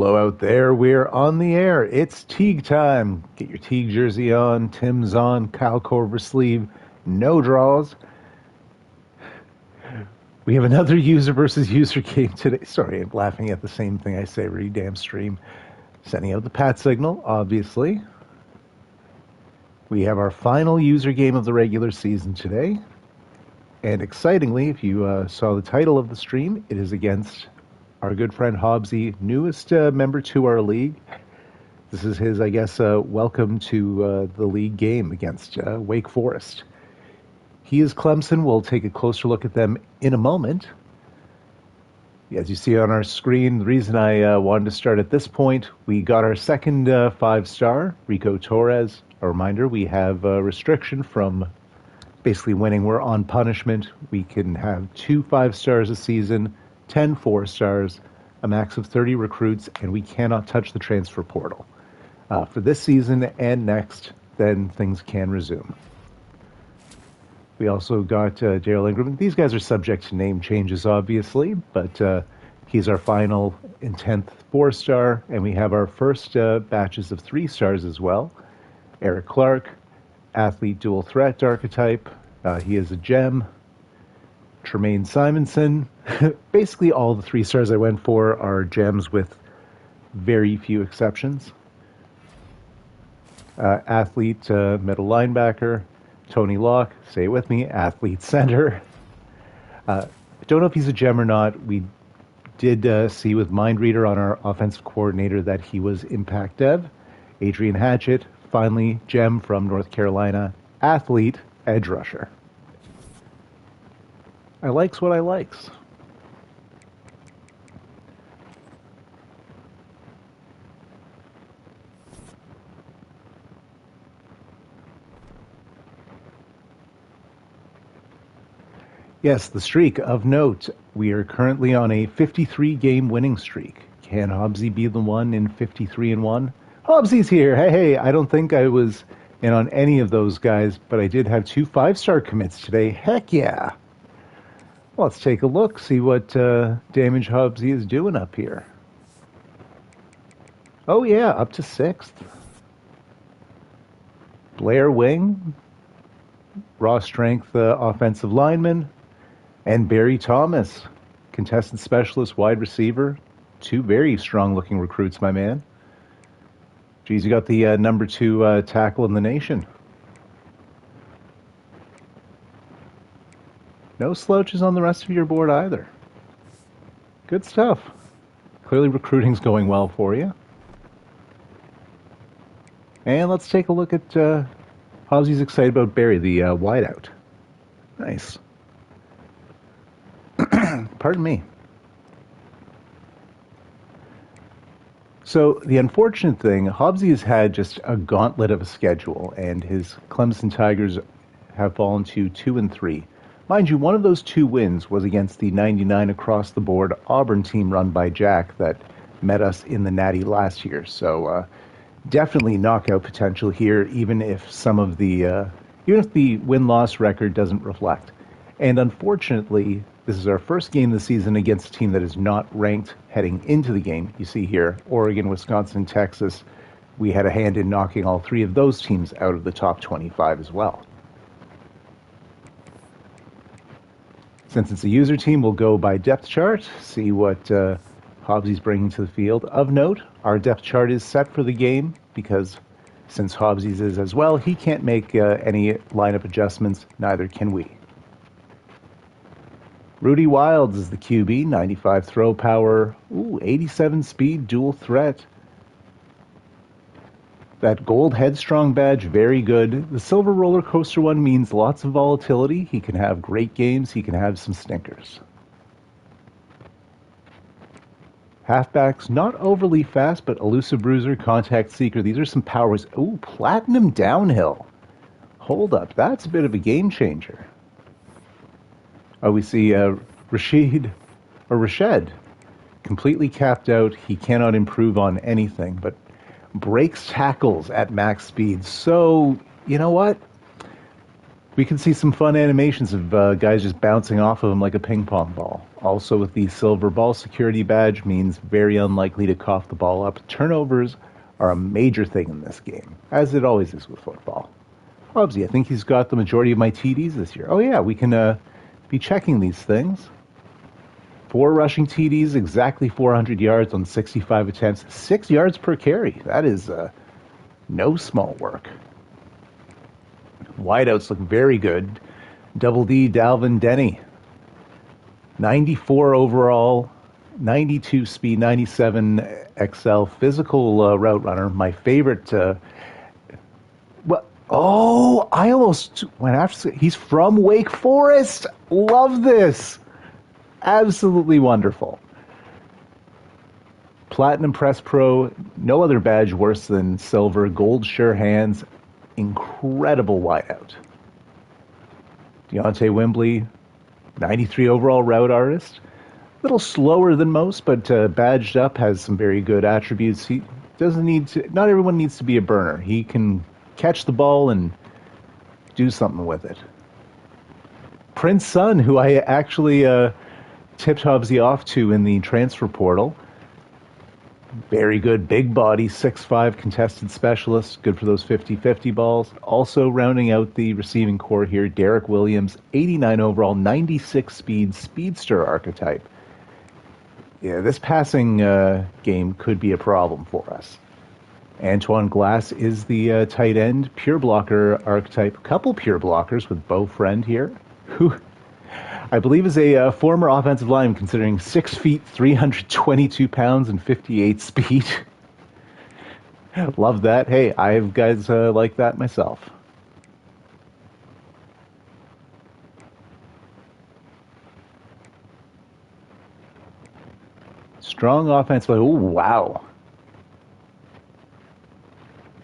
Hello out there, we're on the air. It's Teague time. Get your Teague jersey on, Tim's on, Kyle Korver sleeve, no draws. We have another user versus user game today. Sorry, I'm laughing at the same thing I say every damn stream. Sending out the pat signal, obviously. We have our final user game of the regular season today. And excitingly, if you saw the title of the stream, it is against our good friend Hobbsie, newest member to our league. This is his, I guess, welcome to the league game against Wake Forest. He is Clemson. We'll take a closer look at them in a moment. As you see on our screen, the reason I wanted to start at this point, we got our second 5-star, Rico Torres. A reminder, we have a restriction from basically winning. We're on punishment. We can have 2 5-stars a season, 10 4-stars, a max of 30 recruits, and we cannot touch the transfer portal. For this season and next, then things can resume. We also got Daryl Ingram. These guys are subject to name changes, obviously, but he's our final and 10th 4-star, and we have our first batches of 3-stars as well. Eric Clark, athlete dual threat archetype. He is a gem. Tremaine Simonson. Basically all the 3-stars I went for are gems with very few exceptions. Athlete middle linebacker. Tony Locke, say it with me, athlete center. I don't know if he's a gem or not. We did see with Mind Reader on our offensive coordinator that he was impact dev. Adrian Hatchett, finally gem from North Carolina, athlete, edge rusher. I likes what I likes. Yes, the streak of note. We are currently on a 53-game winning streak. Can Hobbsie be the one in 53-1? Hobbsie's here. Hey, I don't think I was in on any of those guys, but I did have 2 5-star commits today. Heck yeah. Well, let's take a look, see what damage Hobbsie is doing up here. Oh yeah, up to 6th. Blair Wing, raw strength offensive lineman, and Barry Thomas, contested specialist wide receiver. 2 very strong-looking recruits, my man. Geez, you got the number 2 tackle in the nation. No slouches on the rest of your board either. Good stuff. Clearly recruiting's going well for you. And let's take a look at Hobbsie's excited about Barry, the wideout. Nice. Pardon me. So the unfortunate thing, Hobbsie has had just a gauntlet of a schedule, and his Clemson Tigers have fallen to 2-3. Mind you, one of those 2 wins was against the 99 across the board Auburn team run by Jack that met us in the Natty last year. So definitely knockout potential here, even if the win-loss record doesn't reflect. And unfortunately, this is our first game this season against a team that is not ranked heading into the game. You see here, Oregon, Wisconsin, Texas. We had a hand in knocking all 3 of those teams out of the top 25 as well. Since it's a user team, we'll go by depth chart, see what Hobbsie's bringing to the field. Of note, our depth chart is set for the game because since Hobbsie's is as well, he can't make any lineup adjustments, neither can we. Rudy Wilds is the QB, 95 throw power, 87 speed, dual threat. That gold headstrong badge, very good. The silver roller coaster one means lots of volatility. He can have great games. He can have some stinkers. Halfbacks, not overly fast, but elusive bruiser, contact seeker. These are some powers. Ooh, platinum downhill. Hold up, that's a bit of a game changer. Oh, we see Rashed, completely capped out. He cannot improve on anything, but breaks tackles at max speed. So, you know what? We can see some fun animations of guys just bouncing off of him like a ping pong ball. Also, with the silver ball security badge, means very unlikely to cough the ball up. Turnovers are a major thing in this game, as it always is with football. Hobbsie, I think he's got the majority of my TDs this year. Oh yeah, we can be checking these things. 4 rushing TDs, exactly 400 yards on 65 attempts, 6 yards per carry. That is no small work. Wideouts look very good. Double D, Dalvin Denny. 94 overall, 92 speed, 97 XL. Physical route runner. My favorite. Oh, I almost went after. He's from Wake Forest. Love this. Absolutely wonderful. Platinum Press Pro. No other badge worse than silver. Gold sure hands. Incredible wideout. Deontay Wimbley. 93 overall route artist. A little slower than most, but badged up, has some very good attributes. He doesn't need to. Not everyone needs to be a burner. He can catch the ball and do something with it. Prince Sun, who I actually tipped Hobbsie off to in the transfer portal. Very good, big body, 6'5", contested specialist, good for those 50-50 balls. Also rounding out the receiving core here, Derek Williams, 89 overall, 96 speed, speedster archetype. Yeah, this passing game could be a problem for us. Antoine Glass is the tight end, pure blocker archetype. A couple pure blockers with Beau Friend here, who I believe is a former offensive lineman, considering 6 feet, 322 pounds, and 58 speed. Love that. Hey, I have guys like that myself. Strong offensive line. Oh, wow.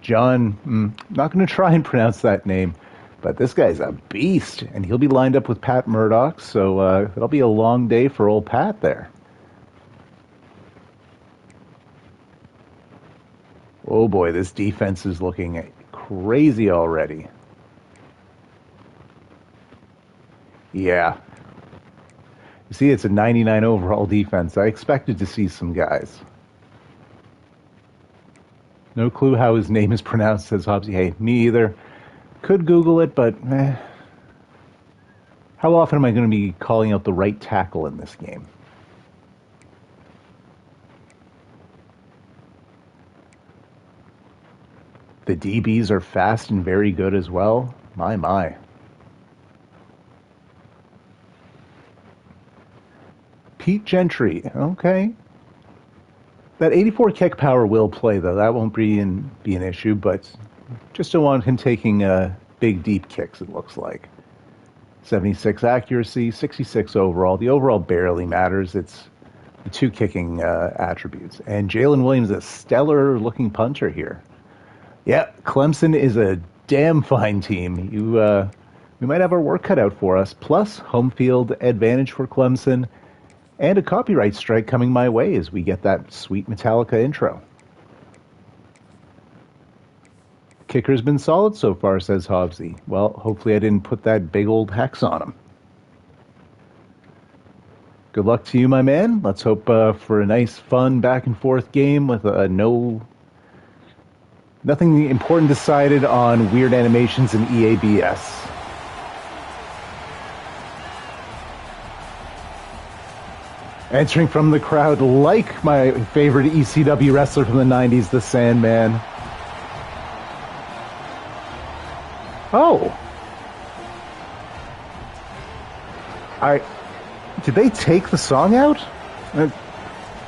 John, not going to try and pronounce that name, but this guy's a beast, and he'll be lined up with Pat Murdoch, so it'll be a long day for old Pat there. Oh boy, this defense is looking crazy already. Yeah. You see, it's a 99 overall defense. I expected to see some guys. No clue how his name is pronounced, says Hobbsie. Hey, me either. Could Google it, but how often am I going to be calling out the right tackle in this game? The DBs are fast and very good as well. My. Pete Gentry, okay. That 84 kick power will play, though. That won't be an issue, but just don't want him taking big, deep kicks, it looks like. 76 accuracy, 66 overall. The overall barely matters. It's the 2 kicking attributes. And Jalen Williams, a stellar-looking punter here. Yeah, Clemson is a damn fine team. We might have our work cut out for us. Plus, home field advantage for Clemson. And a copyright strike coming my way as we get that sweet Metallica intro. Kicker's been solid so far, says Hobbsie. Well, hopefully I didn't put that big old hex on him. Good luck to you, my man. Let's hope for a nice, fun, back-and-forth game with nothing important decided on weird animations in EABS. Entering from the crowd, like my favorite ECW wrestler from the 90s, the Sandman. Oh. Did they take the song out?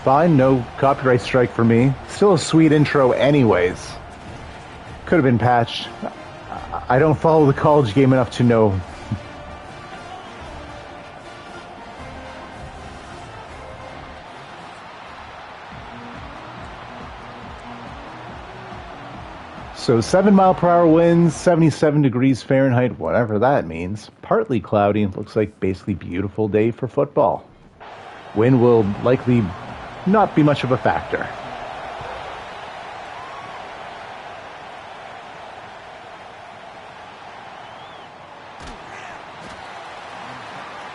Fine, no copyright strike for me. Still a sweet intro anyways. Could have been patched. I don't follow the college game enough to know. So 7 mile per hour winds, 77 degrees Fahrenheit, whatever that means. Partly cloudy, and looks like basically beautiful day for football. Wind will likely not be much of a factor.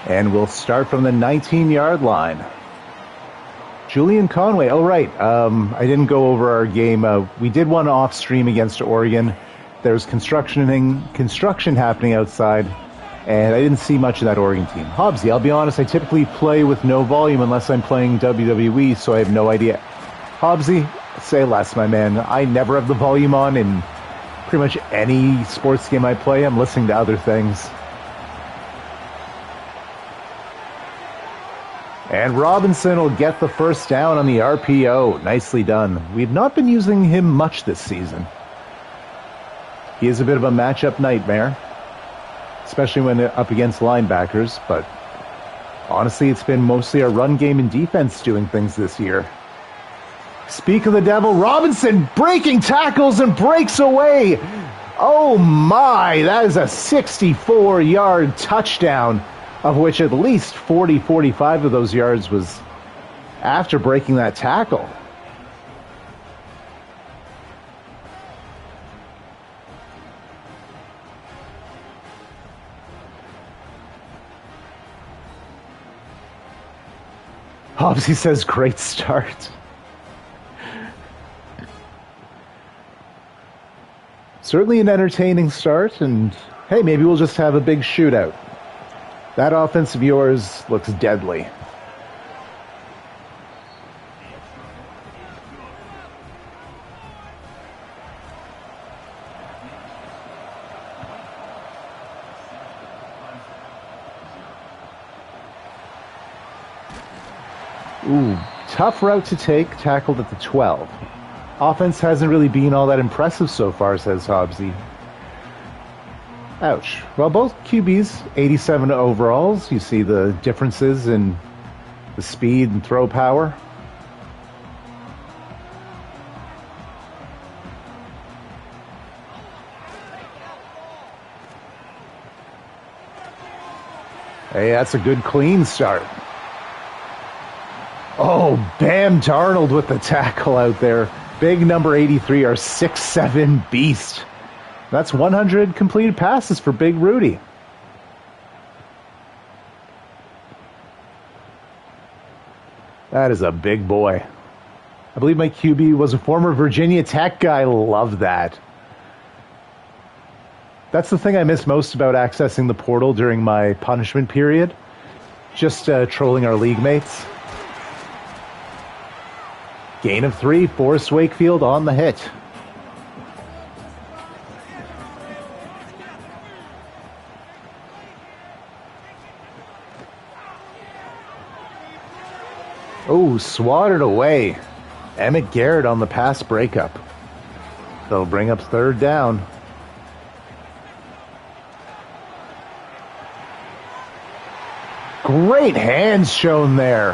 And we'll start from the 19-yard line. Julian Conway. Oh, right. I didn't go over our game. We did one off stream against Oregon. There's construction happening outside, and I didn't see much of that Oregon team. Hobbsie, I'll be honest, I typically play with no volume unless I'm playing WWE, so I have no idea. Hobbsie, say less, my man. I never have the volume on in pretty much any sports game I play. I'm listening to other things. And Robinson will get the first down on the RPO. Nicely done. We've not been using him much this season. He is a bit of a matchup nightmare, especially when up against linebackers, but honestly, it's been mostly our run game and defense doing things this year. Speak of the devil, Robinson breaking tackles and breaks away. Oh my, that is a 64-yard touchdown, of which at least 45 of those yards was after breaking that tackle. Hobbsie says, great start. Certainly an entertaining start, and hey, maybe we'll just have a big shootout. That offense of yours looks deadly. Ooh, tough route to take, tackled at the 12. Offense hasn't really been all that impressive so far, says Hobbsie. Ouch. Well, both QBs, 87 overalls. You see the differences in the speed and throw power. Hey, that's a good clean start. Oh, Bam Darnold with the tackle out there. Big number 83, our 6'7" beast. That's 100 completed passes for Big Rudy. That is a big boy. I believe my QB was a former Virginia Tech guy. Love that. That's the thing I miss most about accessing the portal during my punishment period. Just trolling our league mates. Gain of 3, Forrest Wakefield on the hit. Oh, swatted away. Emmett Garrett on the pass breakup. They'll bring up third down. Great hands shown there.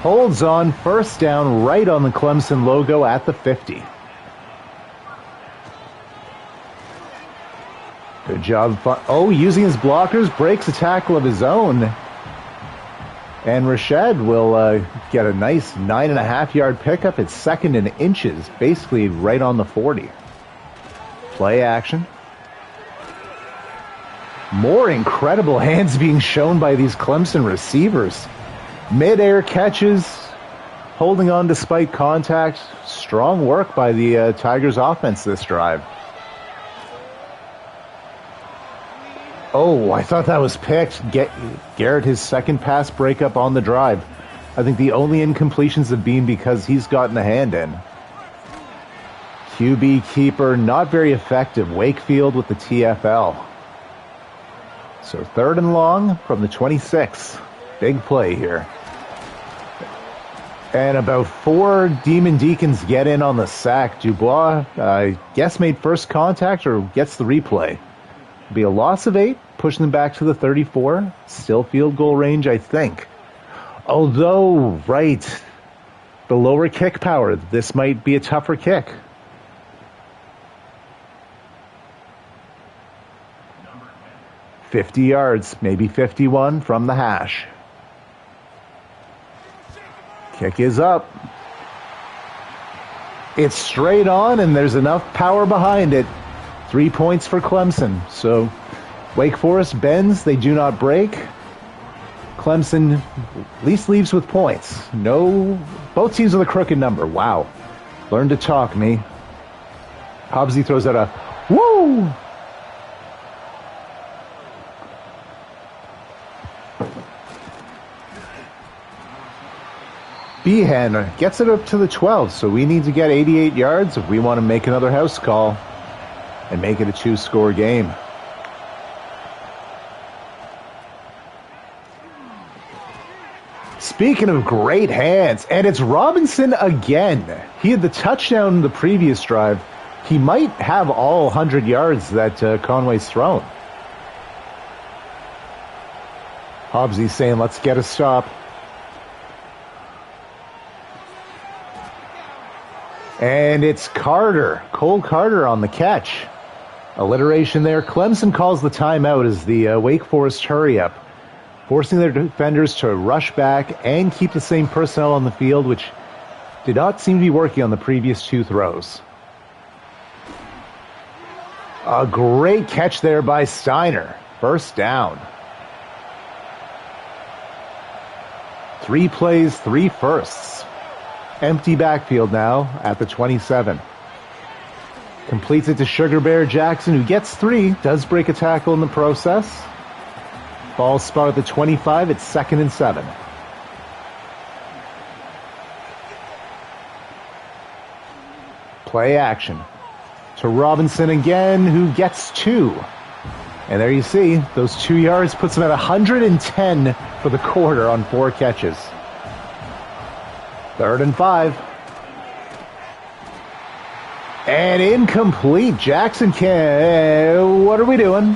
Holds on, first down, right on the Clemson logo at the 50. Good job. Oh, using his blockers, breaks a tackle of his own. And Rashad will get a nice 9.5-yard pickup. It's second in inches, basically right on the 40. Play action. More incredible hands being shown by these Clemson receivers. Mid-air catches, holding on despite contact. Strong work by the Tigers offense this drive. Oh, I thought that was picked. Garrett, his second pass breakup on the drive. I think the only incompletions have been because he's gotten a hand in. QB keeper, not very effective. Wakefield with the TFL. So third and long from the 26. Big play here. And about 4 Demon Deacons get in on the sack. Dubois, I guess, made first contact or gets the replay. It'll be a loss of 8, pushing them back to the 34. Still field goal range, I think. Although, right, the lower kick power, this might be a tougher kick. $50 yards, maybe 51 from the hash. Kick is up. It's straight on, and there's enough power behind it. 3 points for Clemson. So Wake Forest bends, they do not break. Clemson at least leaves with points. No, both teams with a crooked number. Wow. Learn to talk, me. Hobbsie throws out a woo! Behan gets it up to the 12, so we need to get 88 yards if we want to make another house call and make it a 2-score game. Speaking of great hands, and it's Robinson again. He had the touchdown in the previous drive. He might have all 100 yards that Conway's thrown. Hobbsie's saying, let's get a stop. And it's Carter, Cole Carter on the catch. Alliteration there. Clemson calls the timeout as the Wake Forest hurry up, forcing their defenders to rush back and keep the same personnel on the field, which did not seem to be working on the previous 2 throws. A great catch there by Steiner. First down. 3 plays, 3 firsts. Empty backfield now at the 27. Completes it to Sugar Bear Jackson, who gets 3, does break a tackle in the process. Ball spot at the 25, it's 2nd and 7. Play action. To Robinson again, who gets 2. And there you see, those 2 yards puts him at 110 for the quarter on 4 catches. 3rd and 5. And incomplete. Jackson can... What are we doing?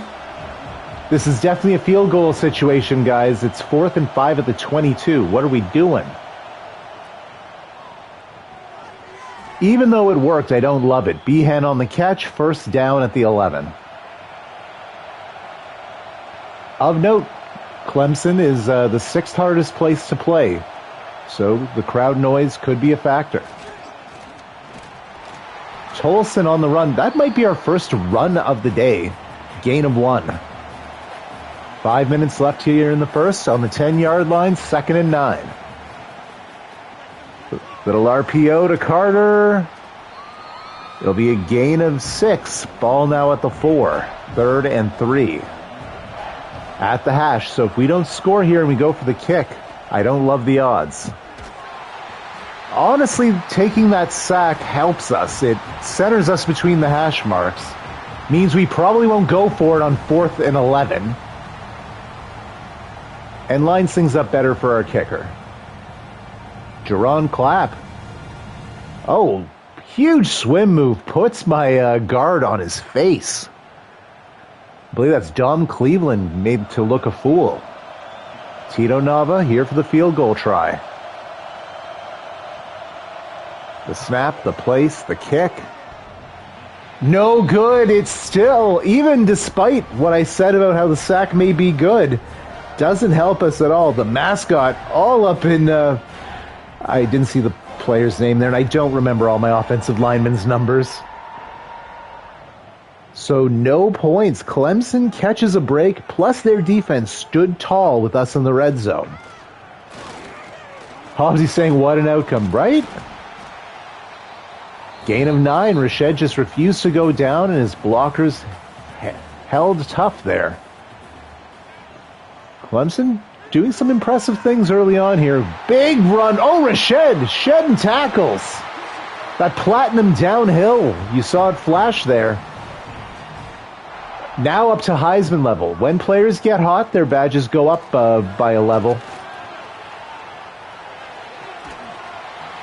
This is definitely a field goal situation, guys. It's 4th and 5 at the 22. What are we doing? Even though it worked, I don't love it. Behan on the catch. First down at the 11. Of note, Clemson is the 6th hardest place to play, so the crowd noise could be a factor. Tolson on the run. That might be our first run of the day. Gain of 1. 5 minutes left here in the first on the 10-yard line, 2nd and 9. Little RPO to Carter. It'll be a gain of 6. Ball now at the 4. 3rd and 3. At the hash. So if we don't score here and we go for the kick, I don't love the odds. Honestly, taking that sack helps us. It centers us between the hash marks. Means we probably won't go for it on 4th and 11. And lines things up better for our kicker. Jerron Clapp. Oh, huge swim move. Puts my guard on his face. I believe that's Dom Cleveland made to look a fool. Tito Nava here for the field goal try. The snap, the place, the kick. No good. It's still, even despite what I said about how the sack may be good, doesn't help us at all. The mascot all up in... I didn't see the player's name there, and I don't remember all my offensive linemen's numbers. So no points. Clemson catches a break, plus their defense stood tall with us in the red zone. Hobbsie saying, what an outcome, right? Gain of 9. Rashed just refused to go down, and his blockers held tough there. Clemson doing some impressive things early on here. Big run. Oh, Rashed shedding tackles. That platinum downhill. You saw it flash there. Now up to Heisman level. When players get hot, their badges go up by a level.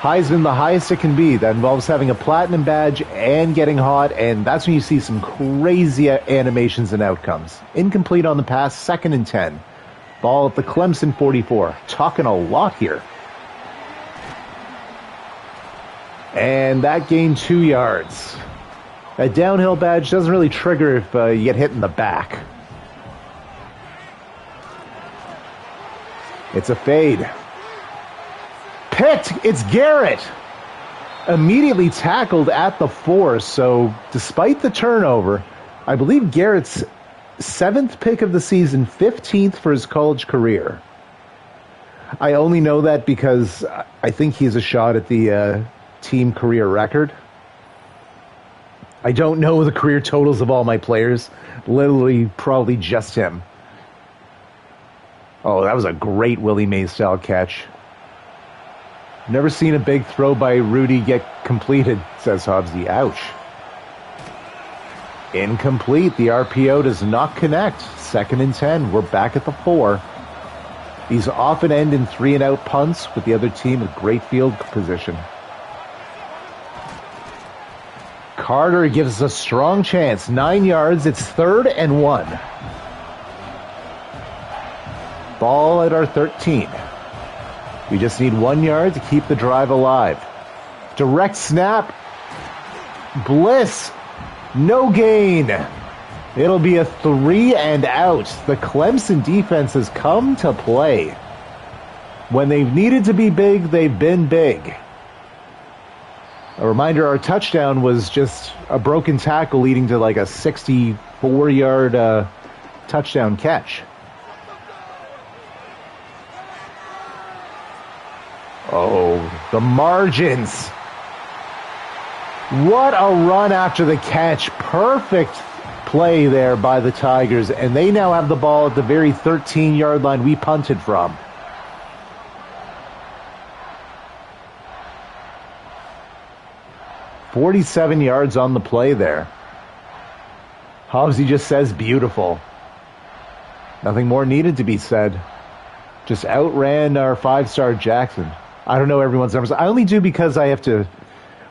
Heisman, the highest it can be. That involves having a platinum badge and getting hot, and that's when you see some crazy animations and outcomes. Incomplete on the pass, 2nd and 10. Ball at the Clemson 44. Talking a lot here. And that gained 2 yards. A downhill badge doesn't really trigger if you get hit in the back. It's a fade. Picked! It's Garrett! Immediately tackled at the 4, so despite the turnover, I believe Garrett's 7th pick of the season, 15th for his college career. I only know that because I think he's a shot at the team career record. I don't know the career totals of all my players. Literally, probably just him. Oh, that was a great Willie Mays-style catch. Never seen a big throw by Rudy get completed, says Hobbsie. Ouch. Incomplete. The RPO does not connect. 2nd and 10. We're back at the 4. These often end in 3-and-out punts with the other team with great field position. Carter gives us a strong chance. 9 yards. It's 3rd and 1. Ball at our 13. We just need 1 yard to keep the drive alive. Direct snap. Bliss. No gain. It'll be a 3-and-out. The Clemson defense has come to play. When they've needed to be big, they've been big. A reminder, our touchdown was just a broken tackle leading to like a 64-yard touchdown catch. Oh, the margins. What a run after the catch. Perfect play there by the Tigers, and they now have the ball at the very 13-yard line we punted from. "47 yards on the play there. Hobbsie just says beautiful. Nothing more needed to be said. Just outran our 5-star Jackson. I don't know everyone's numbers. I only do because I have to...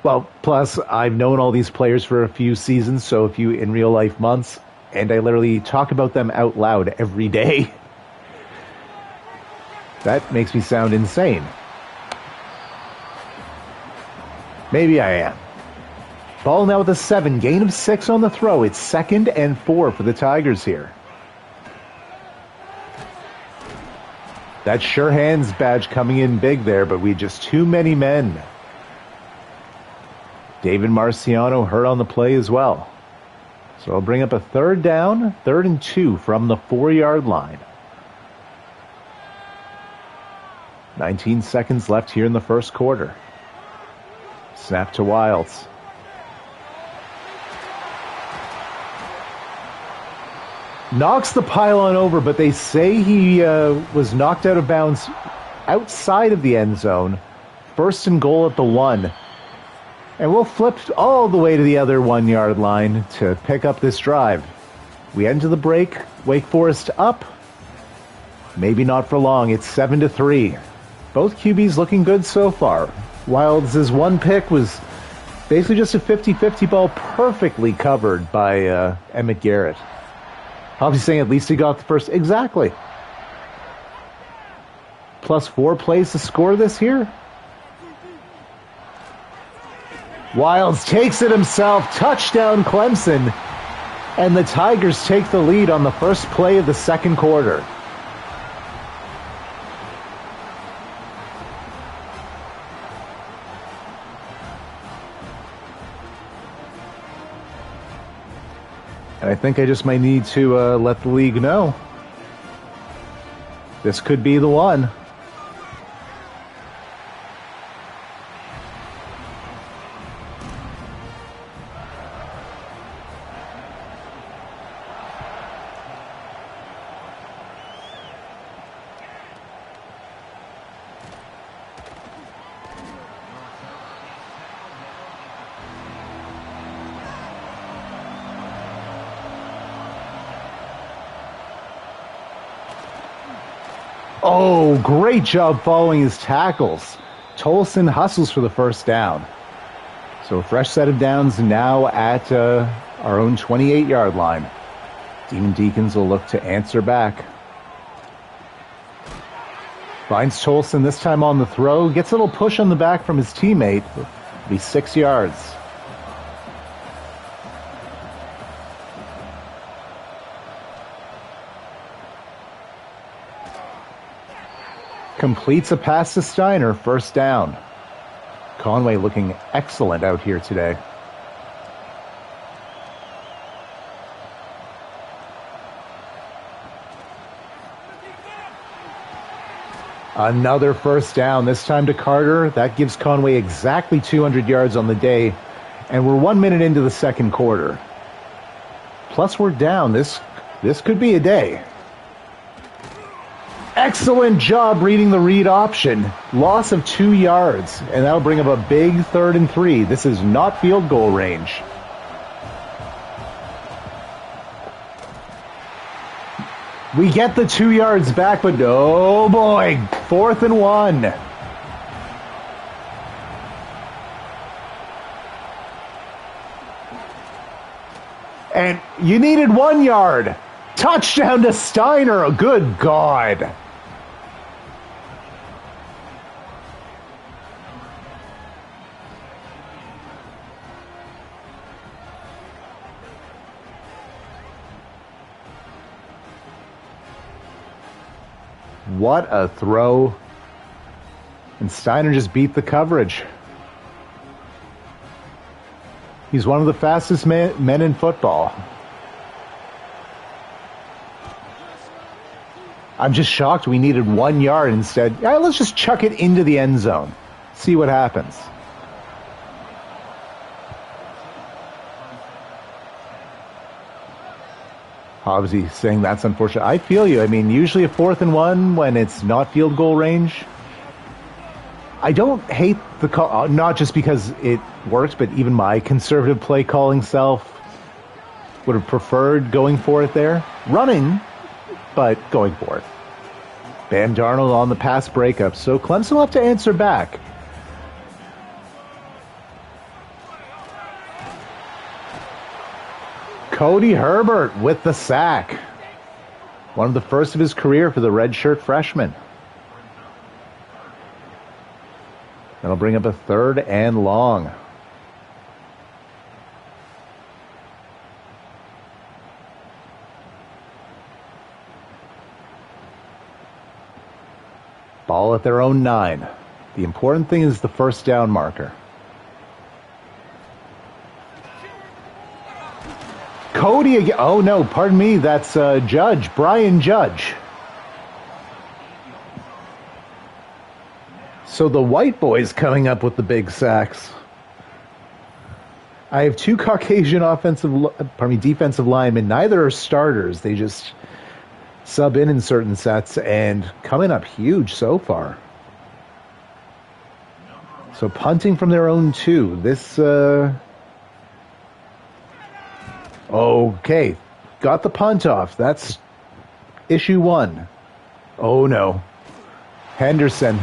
Well, plus, I've known all these players for a few seasons, so a few in real-life months, and I literally talk about them out loud every day. That makes me sound insane. Maybe I am. Ball now with a 7, gain of 6 on the throw. It's 2nd and 4 for the Tigers here. That sure hands badge coming in big there, but we had just too many men. David Marciano hurt on the play as well. So I'll bring up a 3rd down, 3rd and 2 from the 4-yard line. 19 seconds left here in the first quarter. Snap to Wilds. Knocks the pylon over, but they say he was knocked out of bounds outside of the end zone. 1st and goal at the 1. And we'll flip all the way to the other 1-yard line to pick up this drive. We head into the break. Wake Forest up. Maybe not for long. It's 7-3. Both QBs looking good so far. Wilds' one pick was basically just a 50-50 ball perfectly covered by Emmett Garrett. Hobbsie saying at least he got the first. Exactly. Plus 4 plays to score this here. Wilds takes it himself. Touchdown Clemson. And the Tigers take the lead on the first play of the second quarter. And I think I just might need to let the league know. This could be the one. Oh, great job following his tackles. Tolson hustles for the first down. So a fresh set of downs now at our own 28-yard line. Demon Deacons will look to answer back. Finds Tolson this time on the throw. Gets a little push on the back from his teammate. It'll be 6 yards. Completes a pass to Steiner, first down. Conway looking excellent out here today. Another first down, this time to Carter. That gives Conway exactly 200 yards on the day. And we're 1 minute into the second quarter. Plus we're down. This could be a day. Excellent job reading the read option. Loss of 2 yards. And that'll bring up a big 3rd and 3. This is not field goal range. We get the 2 yards back, but oh boy, 4th and 1. And you needed 1 yard. Touchdown to Steiner. Good God. What a throw. And Steiner just beat the coverage. He's one of the fastest men in football. I'm just shocked we needed 1 yard instead. Yeah, let's just chuck it into the end zone. See what happens. Hobbsie saying that's unfortunate. I feel you. I mean, usually a 4th and 1 when it's not field goal range. I don't hate the call, not just because it works, but even my conservative play calling self would have preferred going for it there. Running, but going for it. Bam Darnold on the pass breakup, so Clemson will have to answer back. Cody Herbert with the sack. One of the first of his career for the redshirt freshman. That'll bring up a 3rd and long. Ball at their own 9. The important thing is the first down marker. Cody again. Oh, no, pardon me. That's Judge, Brian Judge. So the white boys coming up with the big sacks. I have 2 Caucasian defensive linemen. Neither are starters. They just sub in certain sets and coming up huge so far. So punting from their own 2. This, okay. Got the punt off. That's issue 1. Oh, no. Henderson.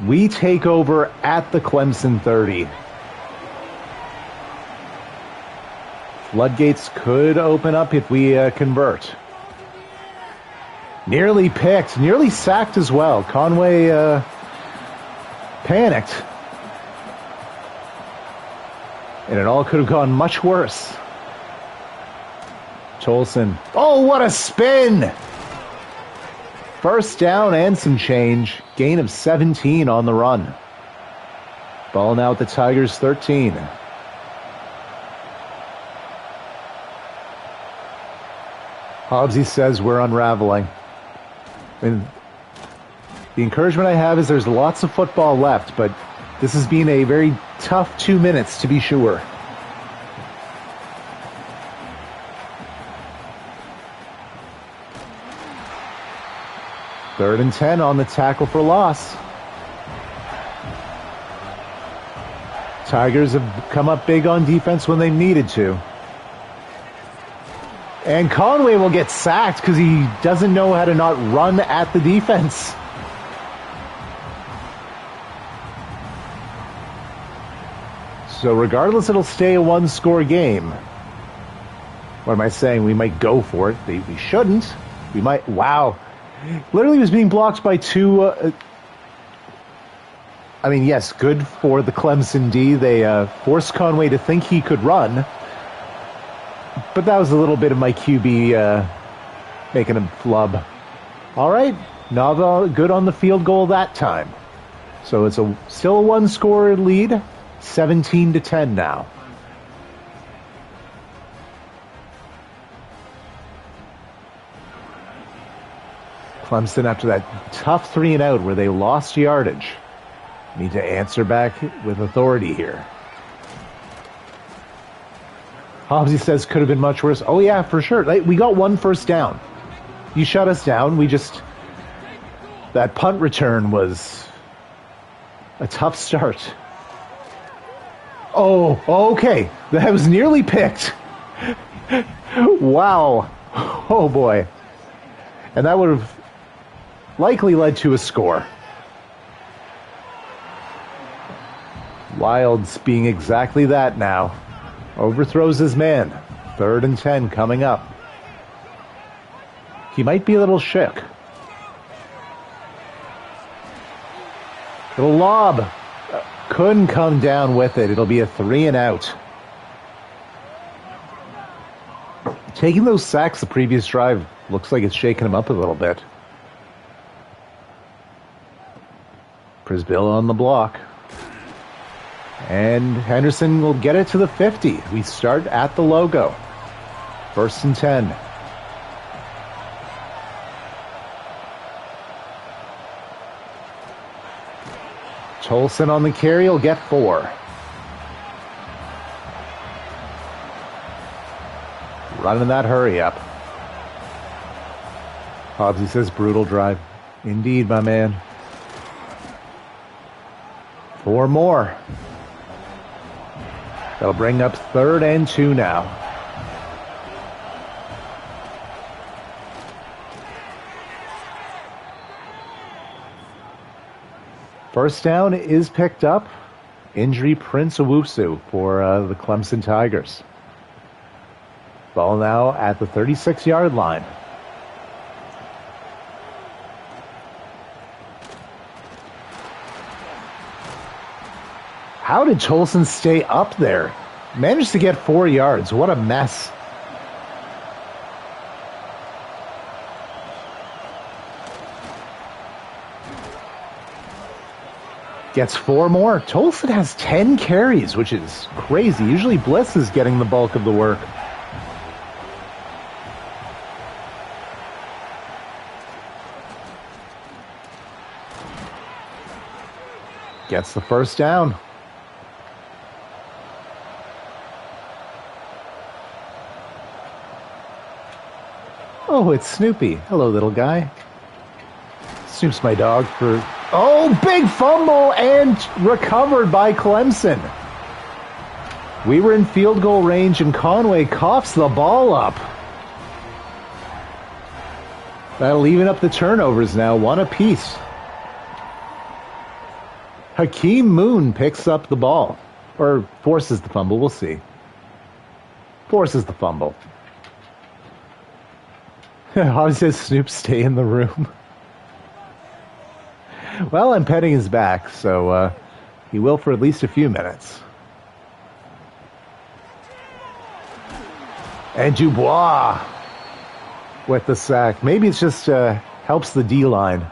We take over at the Clemson 30. Floodgates could open up if we convert. Nearly picked, nearly sacked as well. Conway panicked. And it all could have gone much worse. Tolson. Oh, what a spin! First down and some change. Gain of 17 on the run. Ball now at the Tigers 13. Hobbsie says we're unraveling. And the encouragement I have is there's lots of football left, but this has been a very tough 2 minutes to be sure. Third and 10 on the tackle for loss. Tigers have come up big on defense when they needed to. And Conway will get sacked because he doesn't know how to not run at the defense. So regardless, it'll stay a 1-score game. What am I saying? We might go for it. We shouldn't. We might. Wow. Literally was being blocked by 2. I mean, yes, good for the Clemson D. They forced Conway to think he could run. But that was a little bit of my QB making him flub. All right. Nava good on the field goal that time. So it's still a 1-score lead. 17-10 now. Clemson, after that tough 3 and out where they lost yardage, need to answer back with authority here. Hobbsie says could have been much worse. Oh yeah, for sure. We got 1 first down. You shut us down. That punt return was a tough start. Oh, okay. That was nearly picked. Wow. Oh boy. And that would have likely led to a score. Wilds being exactly that now. Overthrows his man. 3rd and 10 coming up. He might be a little shook. Little lob. Couldn't come down with it. It'll be a 3 and out. Taking those sacks the previous drive looks like it's shaking him up a little bit. Prisbilla on the block. And Henderson will get it to the 50. We start at the logo. 1st and 10. Tolson on the carry will get 4. Running that hurry up. Hobbsie says brutal drive. Indeed, my man. 4 more. That'll bring up 3rd and 2 now. First down is picked up. Injury Prince Owusu for the Clemson Tigers. Ball now at the 36-yard line. How did Tolson stay up there? Managed to get 4 yards. What a mess. Gets 4 more. Tolson has 10 carries, which is crazy. Usually Bliss is getting the bulk of the work. Gets the first down. Oh, it's Snoopy. Hello, little guy. Snoop's my dog for... Oh, big fumble and recovered by Clemson. We were in field goal range and Conway coughs the ball up. That'll even up the turnovers now, 1 apiece. Hakeem Moon picks up the ball. Or forces the fumble, we'll see. Forces the fumble. Hobbsie says Snoop stay in the room. Well, I'm petting his back, so he will for at least a few minutes. And Dubois with the sack. Maybe it's just helps the D-line.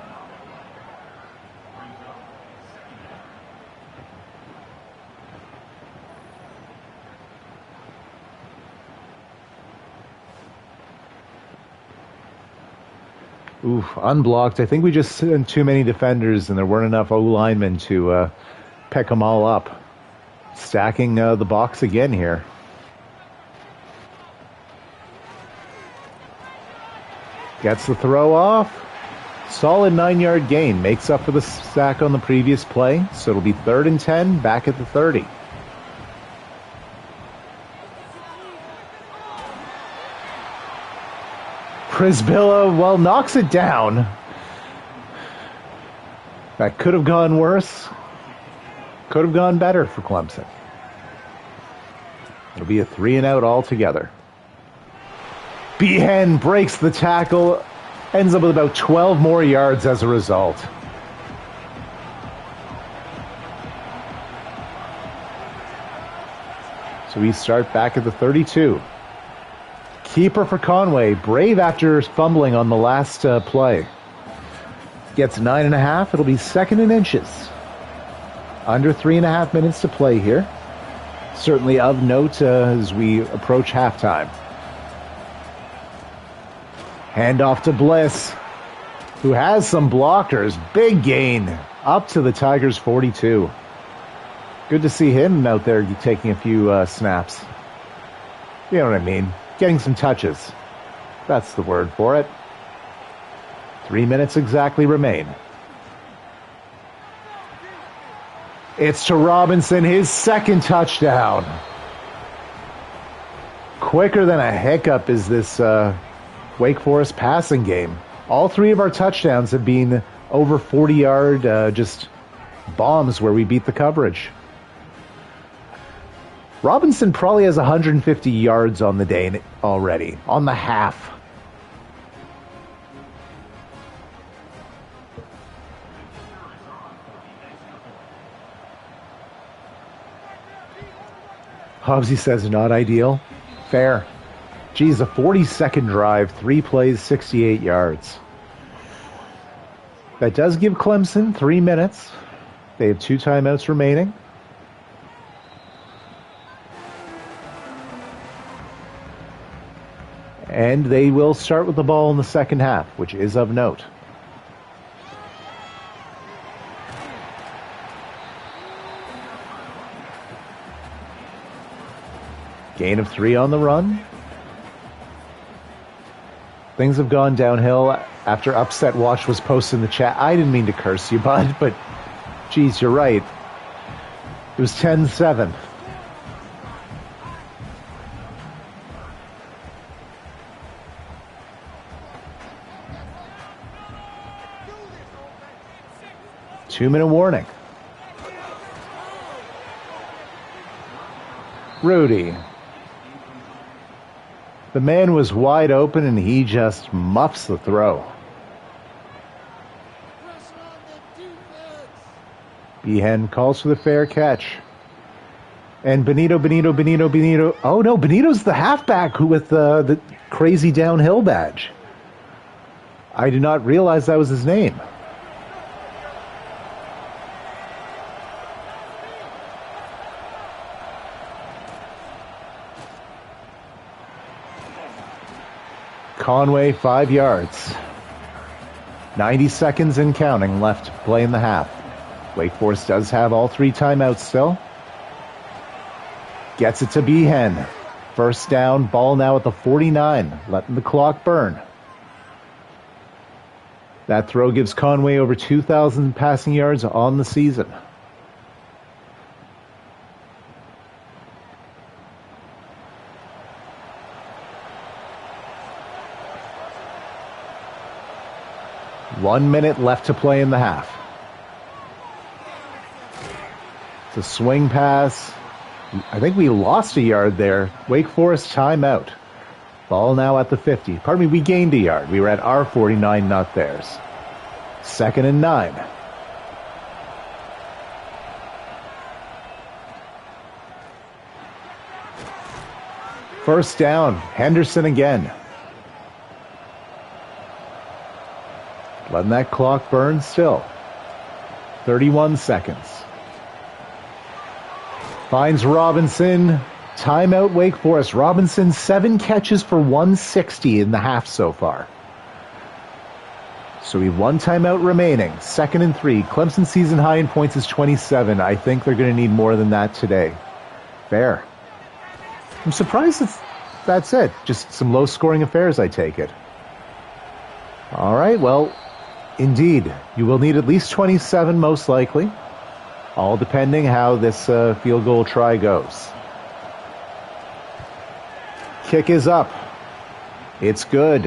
Oof, unblocked. I think we just sent too many defenders and there weren't enough O-linemen to peck them all up. Stacking the box again here. Gets the throw off. Solid 9-yard gain. Makes up for the sack on the previous play. So it'll be 3rd and 10, back at the 30. Prisbilla, well, knocks it down. That could have gone worse. Could have gone better for Clemson. It'll be a 3 and out altogether. Behan breaks the tackle. Ends up with about 12 more yards as a result. So we start back at the 32. Keeper for Conway. Brave after fumbling on the last play. Gets 9.5. It'll be 2nd and inches. Under 3.5 minutes to play here. Certainly of note as we approach halftime. Handoff to Bliss. who has some blockers. Big gain up to the Tigers 42. Good to see him out there taking a few snaps. You know what I mean? Getting some touches. That's the word for it. 3 minutes exactly remain. It's to Robinson, his second touchdown. Quicker than a hiccup is this Wake Forest passing game. All three of our touchdowns have been over 40-yard just bombs where we beat the coverage. Robinson probably has 150 yards on the day already, on the half. Hobbsie says not ideal. Fair. Geez, a 40-second drive, 3 plays, 68 yards. That does give Clemson 3 minutes. They have 2 timeouts remaining. And they will start with the ball in the second half, which is of note. Gain of 3 on the run. Things have gone downhill after Upset Watch was posted in the chat. I didn't mean to curse you, bud, but geez, you're right. It was 10-7. Two-minute warning. Rudy. The man was wide open and he just muffs the throw. Behan calls for the fair catch. And Benito. Oh no, Benito's the halfback who with the crazy downhill badge. I did not realize that was his name. Conway, 5 yards. 90 seconds and counting left to play in the half. Wake Forest does have all 3 timeouts still. Gets it to Behan. First down, ball now at the 49, letting the clock burn. That throw gives Conway over 2,000 passing yards on the season. One minute left to play in the half. It's a swing pass. I think we lost a yard there. Wake Forest timeout. Ball now at the 50. Pardon me, we gained a yard. We were at our 49, not theirs. 2nd and 9. First down. Henderson again. Letting that clock burn still. 31 seconds. Finds Robinson. Timeout Wake Forest. Robinson, 7 catches for 160 in the half so far. So we have 1 timeout remaining. 2nd and 3. Clemson season high in points is 27. I think they're going to need more than that today. Fair. I'm surprised that's it. Just some low-scoring affairs, I take it. All right, well, indeed. You will need at least 27, most likely. All depending how this field goal try goes. Kick is up. It's good.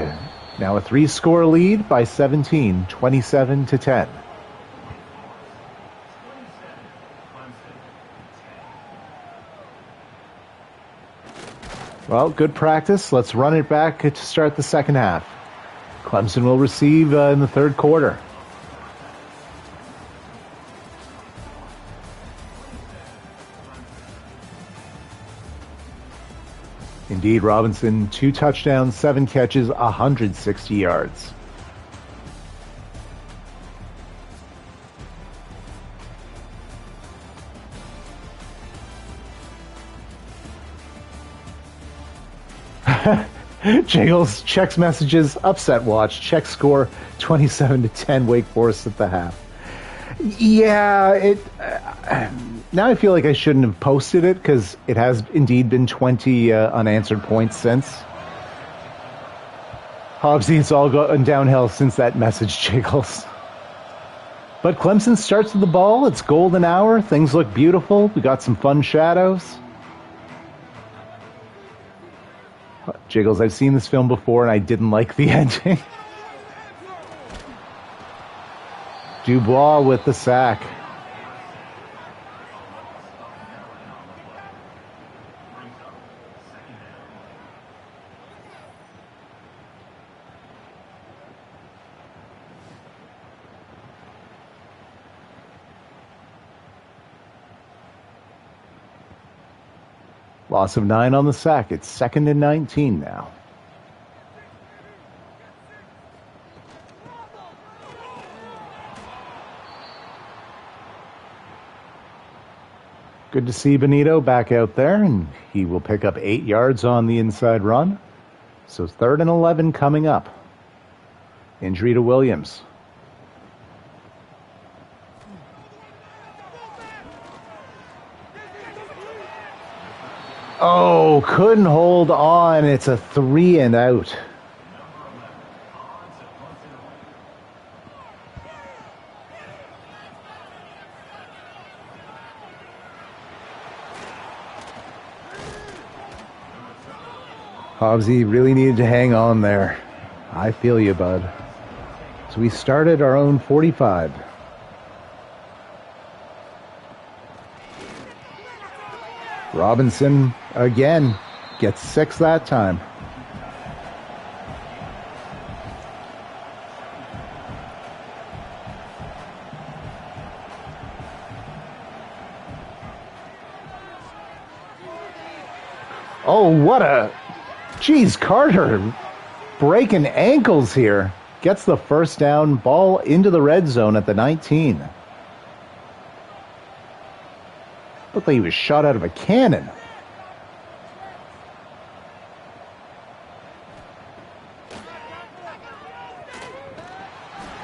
Now a 3-score lead by 17, 27-10. Well, good practice. Let's run it back to start the second half. Clemson will receive in the third quarter. Indeed, Robinson, 2 touchdowns, 7 catches, 160 yards. Jiggles checks messages, upset watch, check score 27-10, Wake Forest at the half. Yeah, now I feel like I shouldn't have posted it because it has indeed been 20 unanswered points since. Hobbsie, it's all going downhill since that message, Jiggles. But Clemson starts with the ball. It's golden hour. Things look beautiful. We got some fun shadows. Jiggles, I've seen this film before and I didn't like the ending. Dubois with the sack. Loss of 9 on the sack. It's 2nd and 19 now. Good to see Benito back out there, and he will pick up 8 yards on the inside run. So 3rd and 11 coming up. Injury to Williams. Oh, couldn't hold on. It's a 3 and out. Hobbsie really needed to hang on there. I feel you, bud. So we started our own 45. Robinson, again, gets 6 that time. Oh, what a... Geez, Carter breaking ankles here. Gets the first down, ball into the red zone at the 19. Looked like he was shot out of a cannon.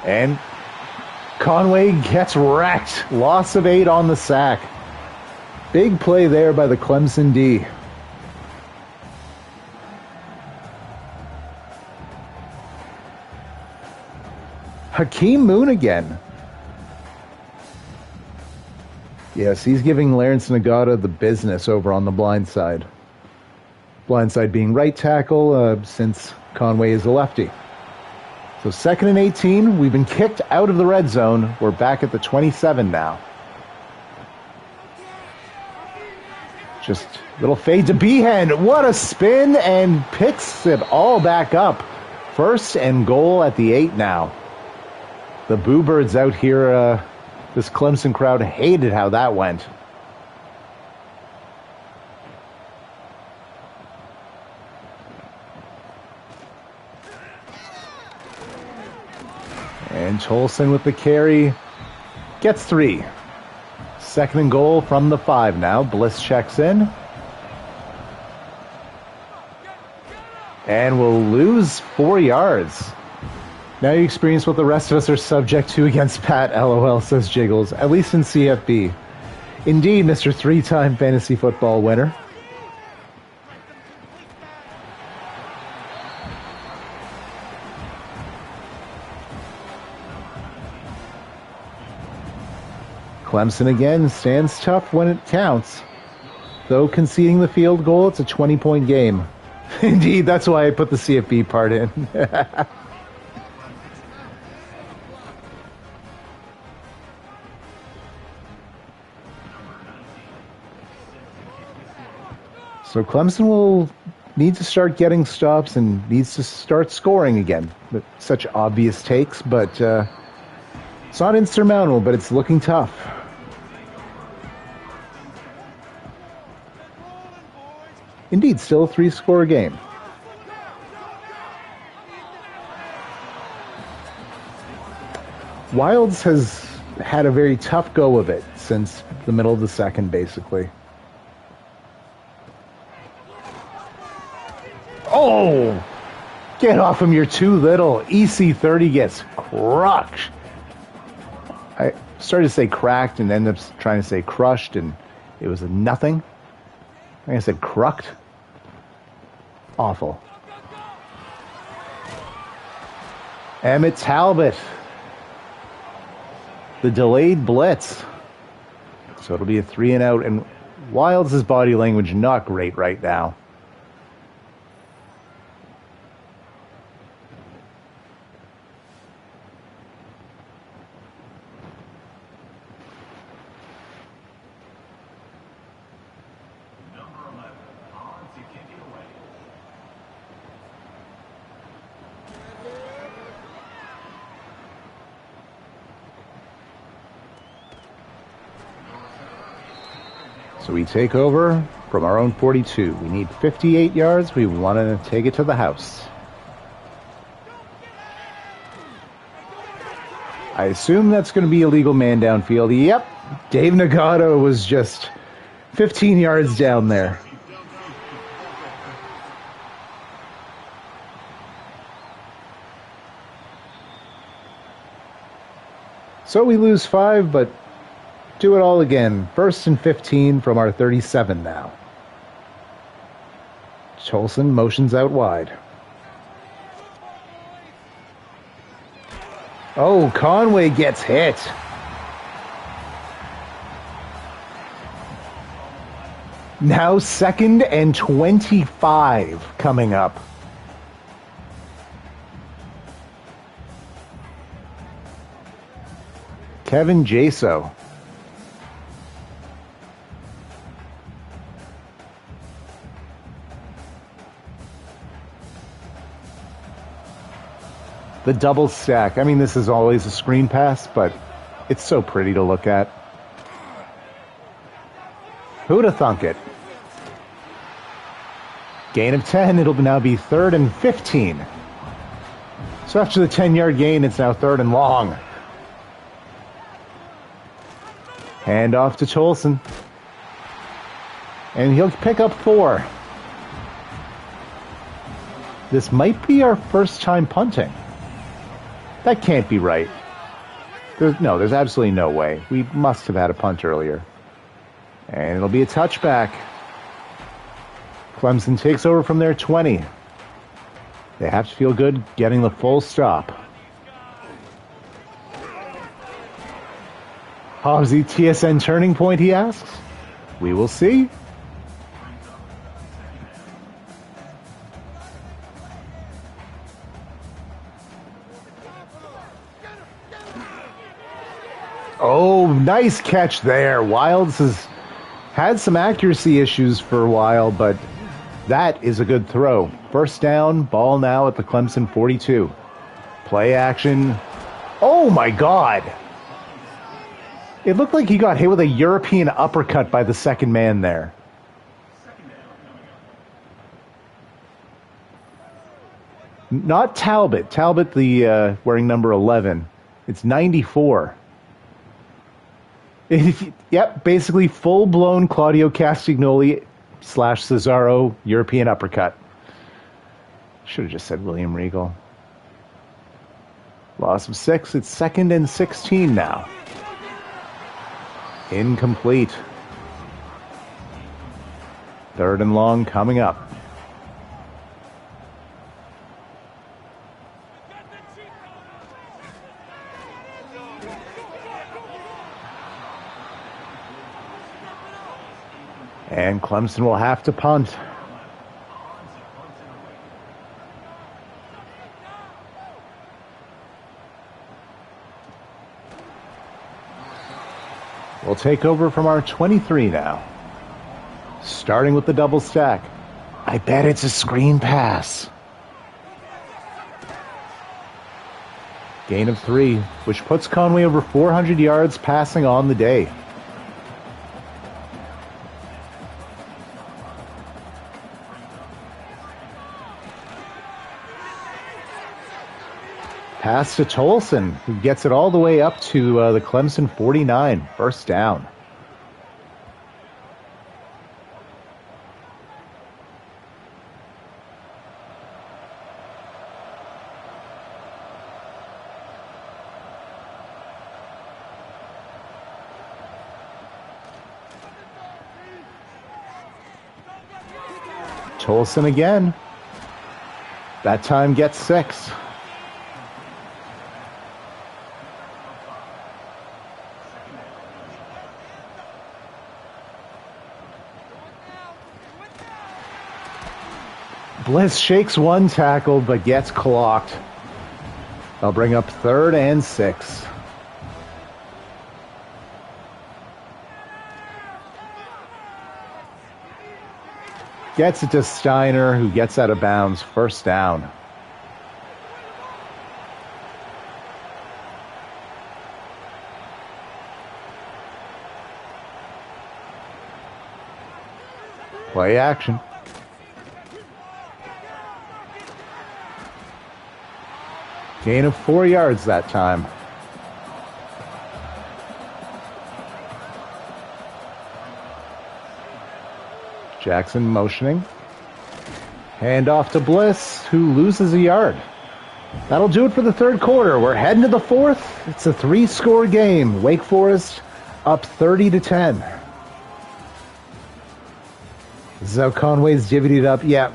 And Conway gets wrecked. Loss of 8 on the sack. Big play there by the Clemson D. Hakeem Moon again. Yes, he's giving Lawrence Nagata the business over on the blind side. Blind side being right tackle since Conway is a lefty. So 2nd and 18. We've been kicked out of the red zone. We're back at the 27 now. Just little fade to Behan. What a spin, and picks it all back up. 1st and goal at the 8 now. The Boo Birds out here, this Clemson crowd hated how that went. And Tolson with the carry. Gets 3. 2nd and goal from the 5 now. Bliss checks in. And we'll lose 4 yards. Now you experience what the rest of us are subject to against Pat, LOL, says Jiggles, at least in CFB. Indeed, Mr. 3-time fantasy football winner. Clemson again stands tough when it counts. Though conceding the field goal, it's a 20-point game. Indeed, that's why I put the CFB part in. So Clemson will need to start getting stops and needs to start scoring again. But such obvious takes, but it's not insurmountable, but it's looking tough. Indeed, still a 3-score game. Wilds has had a very tough go of it since the middle of the 2nd, basically. Oh, Get off him, you're too little. EC30 gets crushed. I started to say cracked and ended up trying to say crushed, and it was a nothing. I think I said crucked. Awful. Emmett Talbot. The delayed blitz. So it'll be a 3 and out, and Wilds' body language not great right now. So we take over from our own 42. We need 58 yards. We want to take it to the house. I assume that's going to be a legal man downfield. Yep. Dave Nagato was just 15 yards down there. So we lose 5, but do it all again. 1st and 15 from our 37 now. Tolson motions out wide. Oh, Conway gets hit. Now 2nd and 25 coming up. Kevin Jaso. The double stack. I mean, this is always a screen pass, but it's so pretty to look at. Who'da thunk it? Gain of 10. It'll now be 3rd and 15. So after the 10-yard gain, it's now 3rd and long. Hand off to Tolson. And he'll pick up 4. This might be our first time punting. That can't be right. There's absolutely no way. We must have had a punt earlier. And it'll be a touchback. Clemson takes over from their 20. They have to feel good getting the full stop. Hobbsie, TSN turning point, he asks. We will see. Oh, nice catch there. Wilds has had some accuracy issues for a while, but that is a good throw. 1st down, ball now at the Clemson 42. Play action. Oh my God. It looked like he got hit with a European uppercut by the second man there. Not Talbot. Talbot, the wearing number 11. It's 94. Yep, basically full-blown Claudio Castagnoli / Cesaro European uppercut. Should have just said William Regal. Loss of 6. It's 2nd and 16 now. Incomplete. 3rd and long coming up. And Clemson will have to punt. We'll take over from our 23 now. Starting with the double stack. I bet it's a screen pass. Gain of 3, which puts Conway over 400 yards passing on the day. Pass to Tolson, who gets it all the way up to the Clemson 49. 1st down. Tolson again. That time gets 6. Bliss shakes one tackle but gets clocked. They'll bring up 3rd and 6. Gets it to Steiner, who gets out of bounds. 1st down. Play action. Gain of 4 yards that time. Jackson motioning. Hand off to Bliss, who loses a yard. That'll do it for the 3rd quarter. We're heading to the 4th. It's a 3-score game. Wake Forest up 30-10. This is how Conway's divvied it up. Yeah,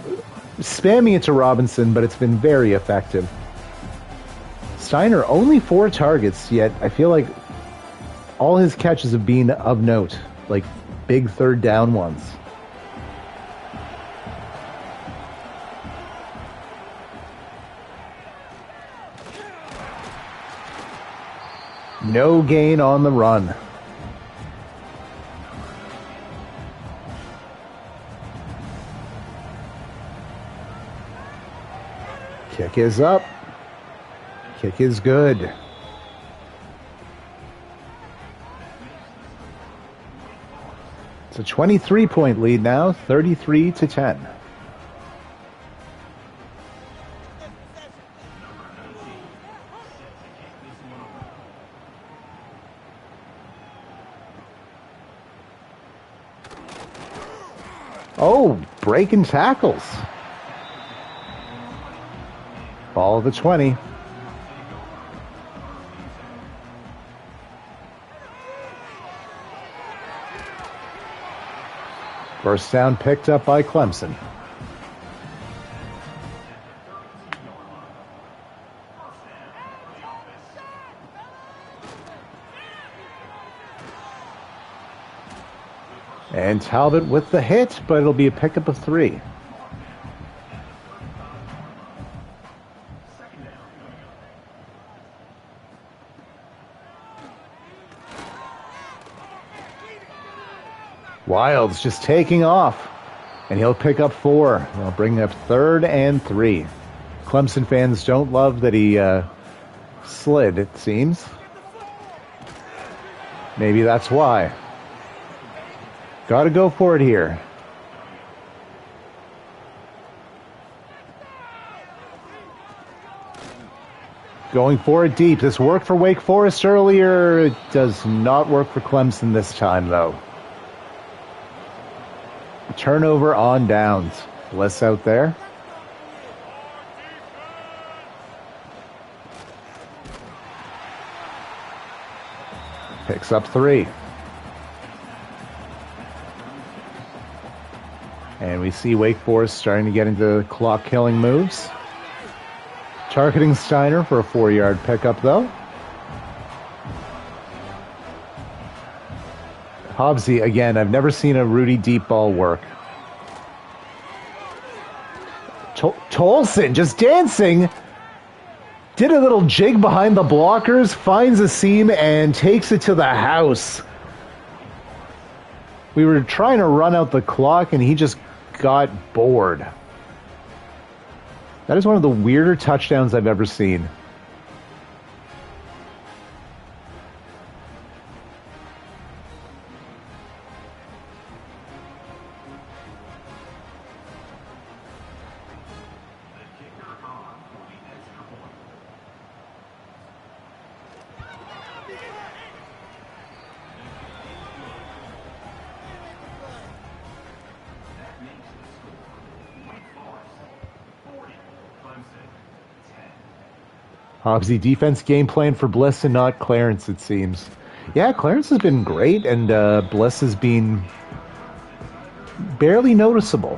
spamming it to Robinson, but it's been very effective. Steiner, only 4 targets, yet I feel like all his catches have been of note, like big 3rd down ones. No gain on the run. Kick is up. Kick is good. It's a 23-point lead now, 33-10. Oh, breaking tackles. Ball of the 20. First down picked up by Clemson. And Talbot with the hit, but it'll be a pickup of 3. Wilds just taking off, and he'll pick up 4. They'll bring up 3rd and 3. Clemson fans don't love that he slid, it seems. Maybe that's why. Got to go for it here. Going for it deep. This worked for Wake Forest earlier. It does not work for Clemson this time, though. Turnover on downs. Bliss out there. Picks up 3. And we see Wake Forest starting to get into clock-killing moves. Targeting Steiner for a 4-yard pickup, though. Hobbsie, again, I've never seen a Rudy deep ball work. Tolson just dancing. Did a little jig behind the blockers, finds a seam, and takes it to the house. We were trying to run out the clock, and he just got bored. That is one of the weirder touchdowns I've ever seen. Hobbsie defense game plan for Bliss and not Clarence, it seems. Yeah, Clarence has been great, and Bliss has been barely noticeable.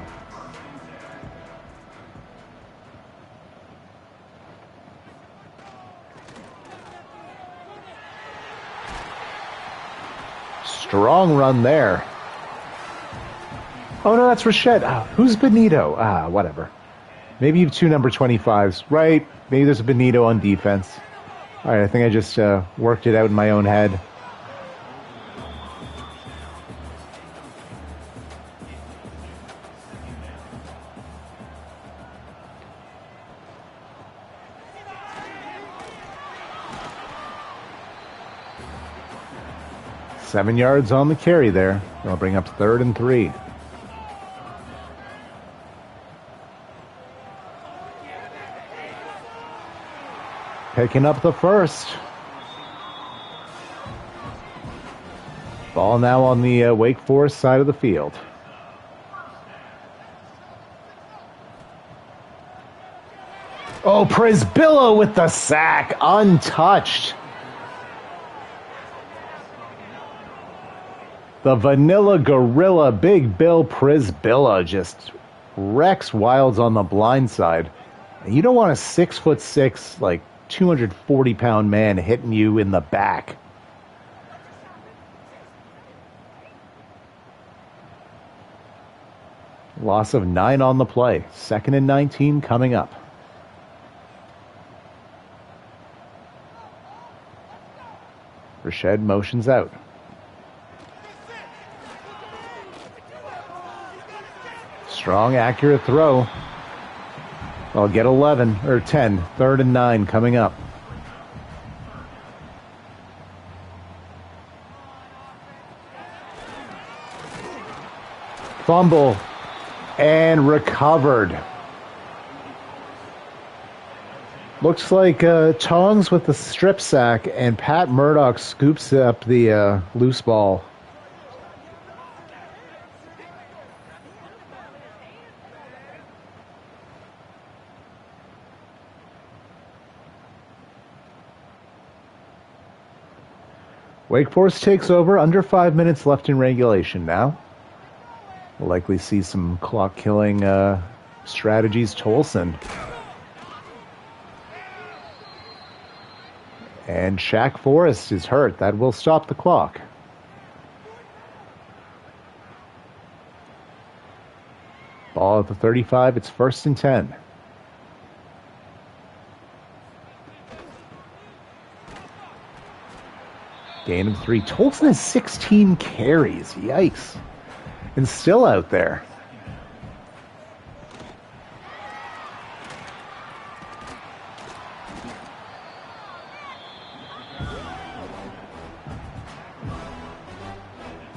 strong run there. Oh, no, that's Rashad. Who's Benito? Whatever. Maybe you have 2 number 25s. Right. Maybe there's a Benito on defense. All right, I think I just worked it out in my own head. Seven yards on the carry there. That'll bring up 3rd and 3. Picking up the first. Ball now on the Wake Forest side of the field. Oh, Prisbillo with the sack. Untouched. The Vanilla Gorilla, Big Bill Prisbillo, just wrecks Wilds on the blind side. And you don't want a 6'6", like 240-pound man hitting you in the back. Loss of 9 on the play. 2nd and 19 coming up. Rashad motions out. Strong, accurate throw. I'll get 11 or 10. 3rd and 9 coming up. Fumble and recovered. Looks like Tongs with the strip sack, and Pat Murdoch scoops up the loose ball. Wake Forest takes over. Under 5 minutes left in regulation now. We'll likely see some clock-killing strategies. Tolson. And Shaq Forrest is hurt. That will stop the clock. Ball at the 35. It's 1st and 10. Gain of 3. Tolson has 16 carries. Yikes. And still out there.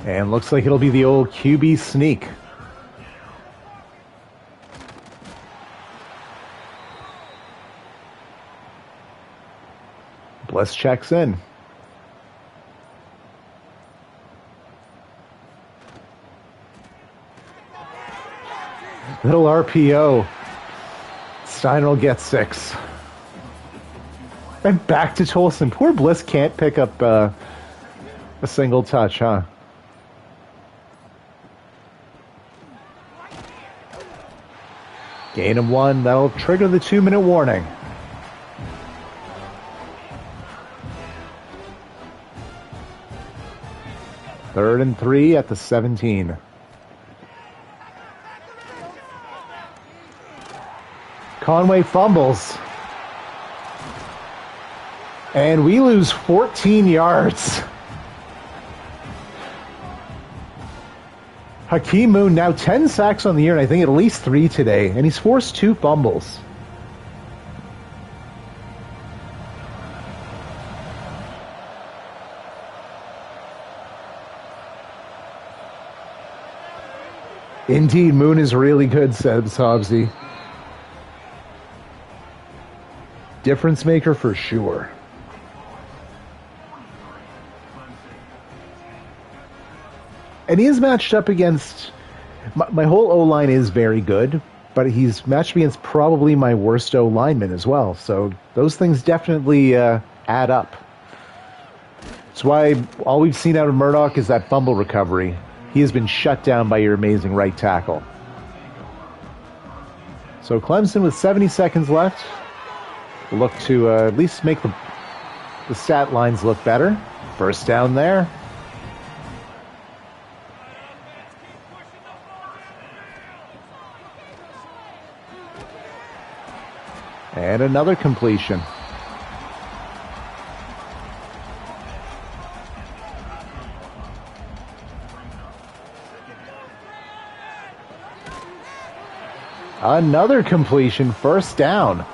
And looks like it'll be the old QB sneak. Bliss checks in. Little RPO. Steiner will get 6. And back to Tolson. Poor Bliss can't pick up a single touch, huh? Gain of 1. That'll trigger the 2-minute warning. Third and 3 at the 17. Conway fumbles. And we lose 14 yards. Hakeem Moon now 10 sacks on the year, and I think at least 3 today. And he's forced 2 fumbles. Indeed, Moon is really good, says Hobbsie. Difference maker for sure. And he is matched up against... My whole O-line is very good, but he's matched against probably my worst O-lineman as well. So those things definitely add up. That's why all we've seen out of Murdoch is that fumble recovery. He has been shut down by your amazing right tackle. So Clemson with 70 seconds left. Look to at least make the stat lines look better. First down there. And another completion. Another completion, first down.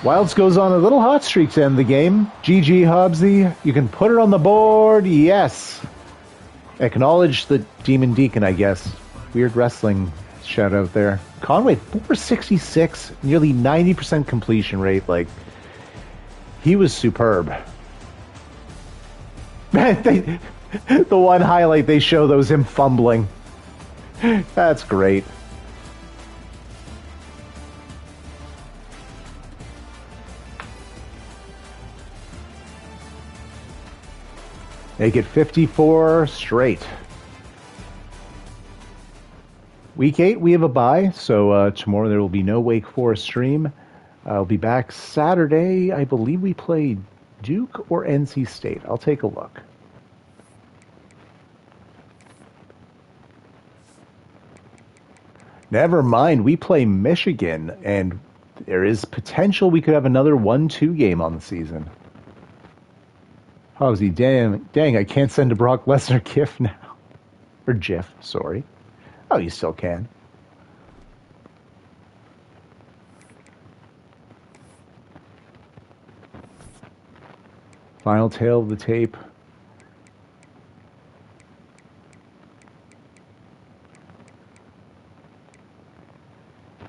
Wilds goes on a little hot streak to end the game. GG, Hobbsie. You can put it on the board. Yes. Acknowledge the Demon Deacon, I guess. Weird wrestling shout out there. Conway, 466, nearly 90% completion rate. Like, he was superb. The one highlight they show, though, is him fumbling. That's great. Make it 54 straight. Week 8, we have a bye, so tomorrow there will be no Wake Forest stream. I'll be back Saturday. I believe we play Duke or NC State. I'll take a look. Never mind, we play Michigan, and there is potential we could have another 1-2 game on the season. Hobbsie, dang, I can't send a Brock Lesnar GIF now. Or GIF, sorry. Oh, you still can. Final tail of the tape.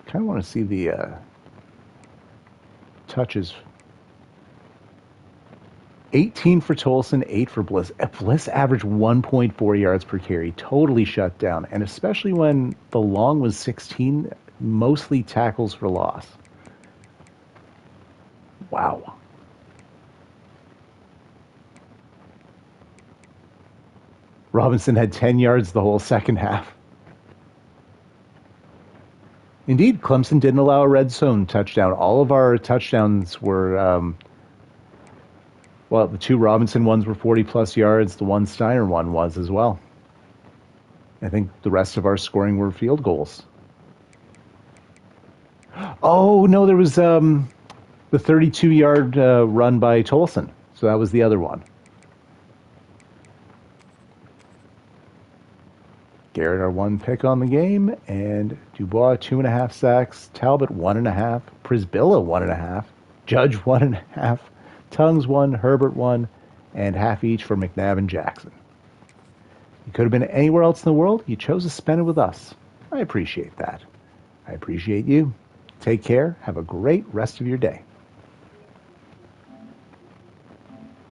Kind of want to see the touches. 18 for Tolson, 8 for Bliss. Bliss averaged 1.4 yards per carry, totally shut down. And especially when the long was 16, mostly tackles for loss. Wow. Robinson had 10 yards the whole second half. Indeed, Clemson didn't allow a red zone touchdown. All of our touchdowns were... well, the 2 Robinson ones were 40-plus yards. The 1 Steiner one was as well. I think the rest of our scoring were field goals. Oh, no, there was the 32-yard run by Tolson. So that was the other one. Garrett, our 1 pick on the game. And Dubois, 2.5 sacks. Talbot, 1.5. Prisbilla, 1.5. Judge, 1.5. Tongues 1, Herbert 1, and half each for McNabb and Jackson. You could have been anywhere else in the world. You chose to spend it with us. I appreciate that. I appreciate you. Take care. Have a great rest of your day.